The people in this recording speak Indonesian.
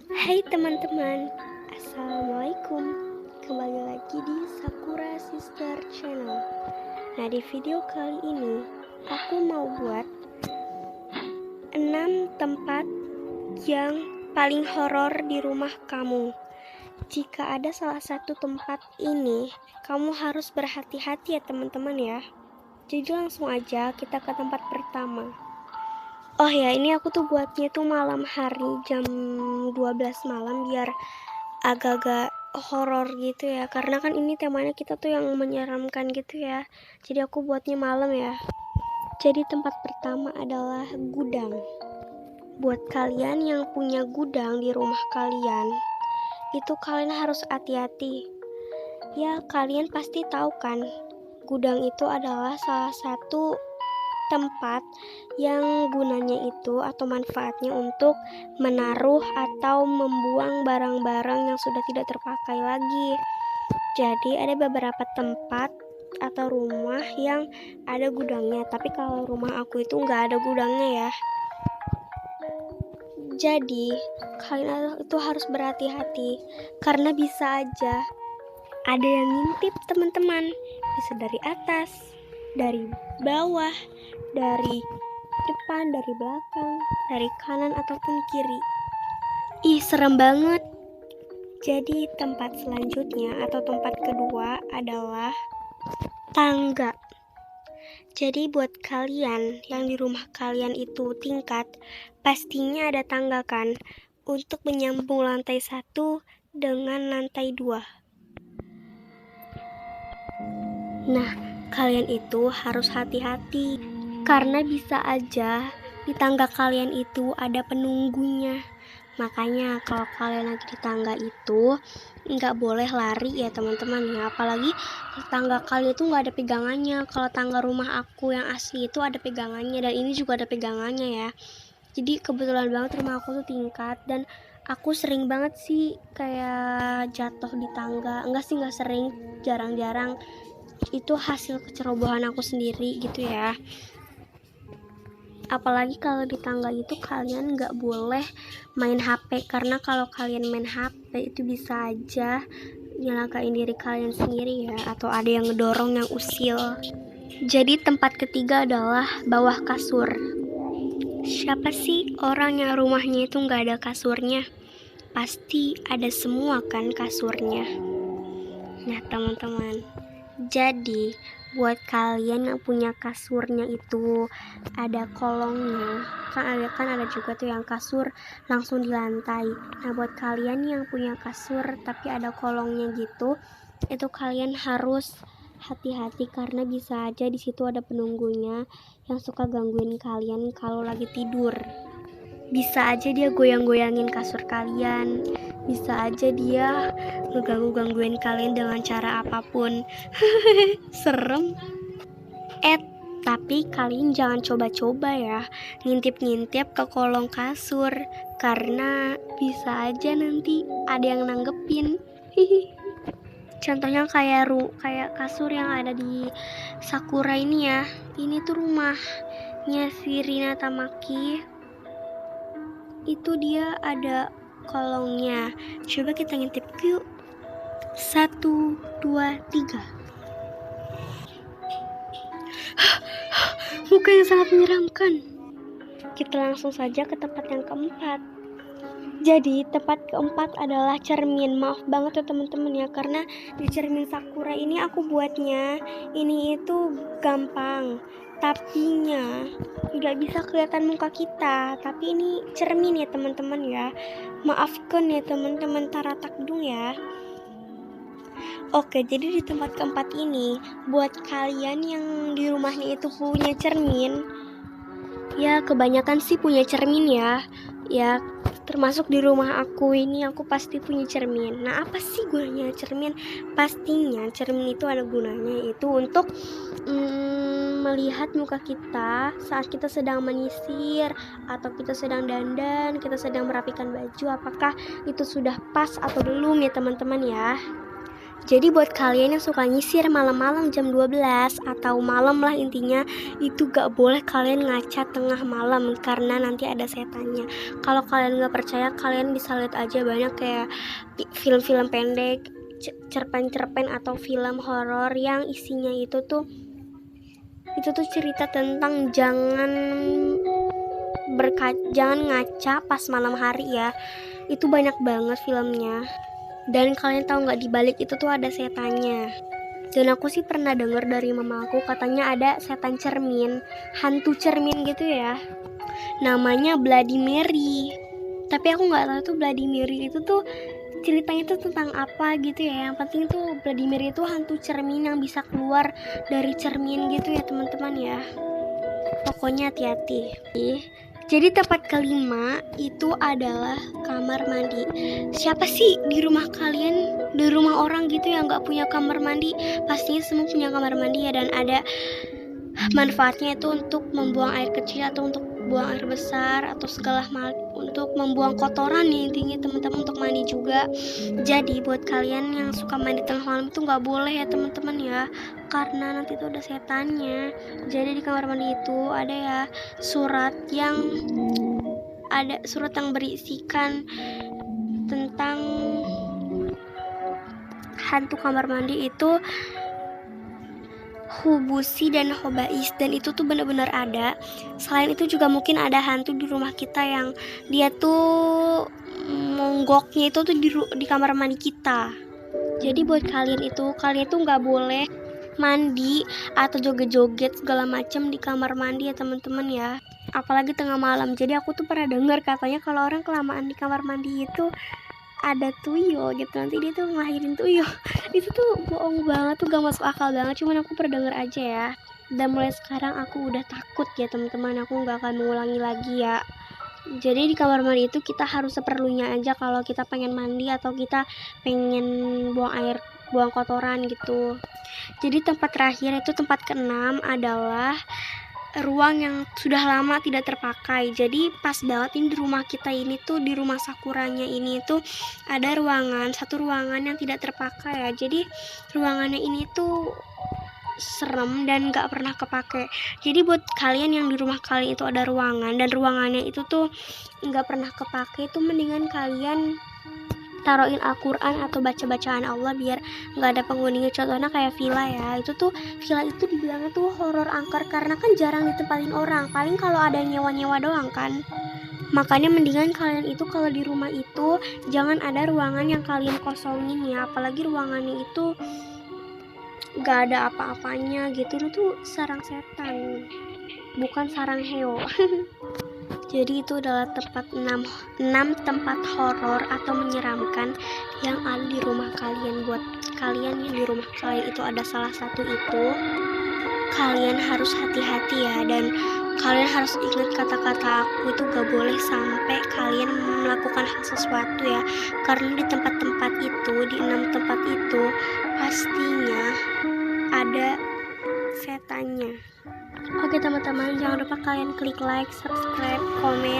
Hai teman-teman, Assalamualaikum. Kembali lagi di Sakura Sister Channel. Nah, di video kali ini aku mau buat 6 tempat yang paling horor di rumah kamu. Jika ada salah satu tempat ini, kamu harus berhati-hati ya teman-teman ya. Jadi langsung aja kita ke tempat pertama. Oh ya, ini aku tuh buatnya tuh malam hari jam 12 malam biar agak-agak horor gitu ya, karena kan ini temanya kita tuh yang menyeramkan gitu ya, jadi aku buatnya malam ya. Jadi tempat pertama adalah gudang. Buat kalian yang punya gudang di rumah kalian, itu kalian harus hati-hati ya. Kalian pasti tahu kan, gudang itu adalah salah satu tempat yang gunanya itu atau manfaatnya untuk menaruh atau membuang barang-barang yang sudah tidak terpakai lagi. Jadi ada beberapa tempat atau rumah yang ada gudangnya, tapi kalau rumah aku itu nggak ada gudangnya ya. Jadi kalian itu harus berhati-hati karena bisa aja ada yang ngintip teman-teman. Bisa dari atas, dari bawah, dari depan, dari belakang, dari kanan ataupun kiri. Ih, serem banget. Jadi tempat selanjutnya atau tempat kedua adalah tangga. Jadi buat kalian yang di rumah kalian itu tingkat, pastinya ada tangga kan untuk menyambung lantai 1 dengan lantai 2. Nah, kalian itu harus hati-hati karena bisa aja di tangga kalian itu ada penunggunya. Makanya kalau kalian lagi di tangga itu nggak boleh lari ya teman-teman ya. Apalagi tangga kalian itu nggak ada pegangannya. Kalau tangga rumah aku yang asli itu ada pegangannya, dan ini juga ada pegangannya ya. Jadi kebetulan banget rumah aku tuh tingkat, dan aku sering banget sih kayak jatuh di tangga. Enggak sih, nggak sering, jarang-jarang. Itu hasil kecerobohan aku sendiri gitu ya. Apalagi kalau di tangga itu kalian nggak boleh main HP, karena kalau kalian main HP itu bisa aja nyalakain diri kalian sendiri ya, atau ada yang ngedorong yang usil. Jadi tempat ketiga adalah bawah kasur. Siapa sih orang yang rumahnya itu nggak ada kasurnya? Pasti ada semua kan kasurnya. Nah teman-teman, jadi buat kalian yang punya kasurnya itu ada kolongnya, kan ada juga tuh yang kasur langsung di lantai. Nah buat kalian yang punya kasur tapi ada kolongnya gitu, itu kalian harus hati-hati karena bisa aja di situ ada penunggunya yang suka gangguin kalian kalau lagi tidur. Bisa aja dia goyang-goyangin kasur kalian, bisa aja dia ngeganggu-gangguin kalian dengan cara apapun. Serem. Tapi kalian jangan coba-coba ya ngintip-ngintip ke kolong kasur, karena bisa aja nanti ada yang nanggepin. Contohnya kayak kasur yang ada di Sakura ini ya. Ini tuh rumahnya si Rina Tamaki. Itu dia ada kolongnya. Coba kita ngintip yuk. 1, 2, 3. Muka yang sangat menyeramkan. Kita langsung saja ke tempat yang keempat. Jadi tempat keempat adalah cermin. Maaf banget ya teman-teman ya, karena di cermin Sakura ini aku buatnya ini itu gampang, tapinya nggak bisa kelihatan muka kita, tapi ini cermin ya teman-teman ya. Maafkan ya teman-teman taratak dong ya. Oke, jadi di tempat keempat ini buat kalian yang di rumahnya itu punya cermin, ya kebanyakan sih punya cermin ya. Ya termasuk di rumah aku ini, aku pasti punya cermin. Nah apa sih gunanya cermin? Pastinya cermin itu ada gunanya, itu untuk melihat muka kita saat kita sedang menyisir, atau kita sedang dandan, kita sedang merapikan baju, apakah itu sudah pas atau belum ya teman-teman ya. Jadi buat kalian yang suka nyisir malam-malam jam 12 atau malam lah intinya, itu gak boleh kalian ngaca tengah malam karena nanti ada setannya. Kalau kalian gak percaya, kalian bisa lihat aja banyak kayak film-film pendek, cerpen-cerpen atau film horor yang isinya itu tuh cerita tentang jangan ngaca pas malam hari ya. Itu banyak banget filmnya. Dan kalian tahu nggak, di balik itu tuh ada setannya. Dan aku sih pernah dengar dari mama aku, katanya ada setan cermin, hantu cermin gitu ya. Namanya Bloody Mary. Tapi aku nggak tahu tuh Bloody Mary itu tuh ceritanya tuh tentang apa gitu ya. Yang penting tuh Bloody Mary itu hantu cermin yang bisa keluar dari cermin gitu ya teman-teman ya. Pokoknya hati-hati. Jadi tempat kelima itu adalah kamar mandi. Siapa sih di rumah kalian, di rumah orang gitu yang gak punya kamar mandi? Pastinya semua punya kamar mandi ya, dan ada manfaatnya itu untuk membuang air kecil atau untuk buang air besar atau segala hal, untuk membuang kotoran ya intinya teman-teman, untuk mandi juga. Jadi buat kalian yang suka mandi tengah malam itu gak boleh ya teman-teman ya, karena nanti itu ada setannya. Jadi di kamar mandi itu ada ya surat yang berisikan tentang hantu kamar mandi itu Hubusi dan Hobais, dan itu tuh benar-benar ada. Selain itu juga mungkin ada hantu di rumah kita yang dia tuh monggoknya itu tuh di kamar mandi kita. Jadi buat kalian tuh nggak boleh mandi atau joget-joget segala macam di kamar mandi ya teman-teman ya, apalagi tengah malam. Jadi aku tuh pernah dengar katanya kalau orang kelamaan di kamar mandi itu ada tuyul gitu, nanti dia tuh ngelahirin tuyul. Itu tuh bohong banget, tuh gak masuk akal banget, cuman aku pernah denger aja ya. Dan mulai sekarang aku udah takut ya teman-teman, aku gak akan mengulangi lagi ya. Jadi di kamar mandi itu kita harus seperlunya aja kalau kita pengen mandi atau kita pengen buang kotoran gitu. Jadi tempat terakhir itu tempat keenam adalah ruang yang sudah lama tidak terpakai. Jadi pas banget ini di rumah kita ini tuh, di rumah Sakuranya ini tuh ada satu ruangan yang tidak terpakai ya. Jadi ruangannya ini tuh serem dan gak pernah kepake. Jadi buat kalian yang di rumah kalian itu ada ruangan dan ruangannya itu tuh gak pernah kepake, itu mendingan kalian taruhin Al-Quran atau baca-bacaan Allah biar nggak ada penghuninya. Contohnya kayak villa ya, villa itu dibilangnya tuh horor angker karena kan jarang ditempatin orang, paling kalau ada nyewa-nyewa doang kan. Makanya mendingan kalian itu kalau di rumah itu jangan ada ruangan yang kalian kosongin ya, apalagi ruangannya itu nggak ada apa-apanya gitu. Itu tuh sarang setan, bukan sarang heo. Jadi itu adalah tempat 6 tempat horor atau menyeramkan yang ada di rumah kalian. Buat kalian yang di rumah kalian itu ada salah satu itu, kalian harus hati-hati ya, dan kalian harus ingat kata-kata aku itu gak boleh sampai kalian melakukan hal sesuatu ya, karena di tempat-tempat itu, di 6 tempat itu pastinya ada setannya. Oke teman-teman, jangan lupa kalian klik like, subscribe, komen.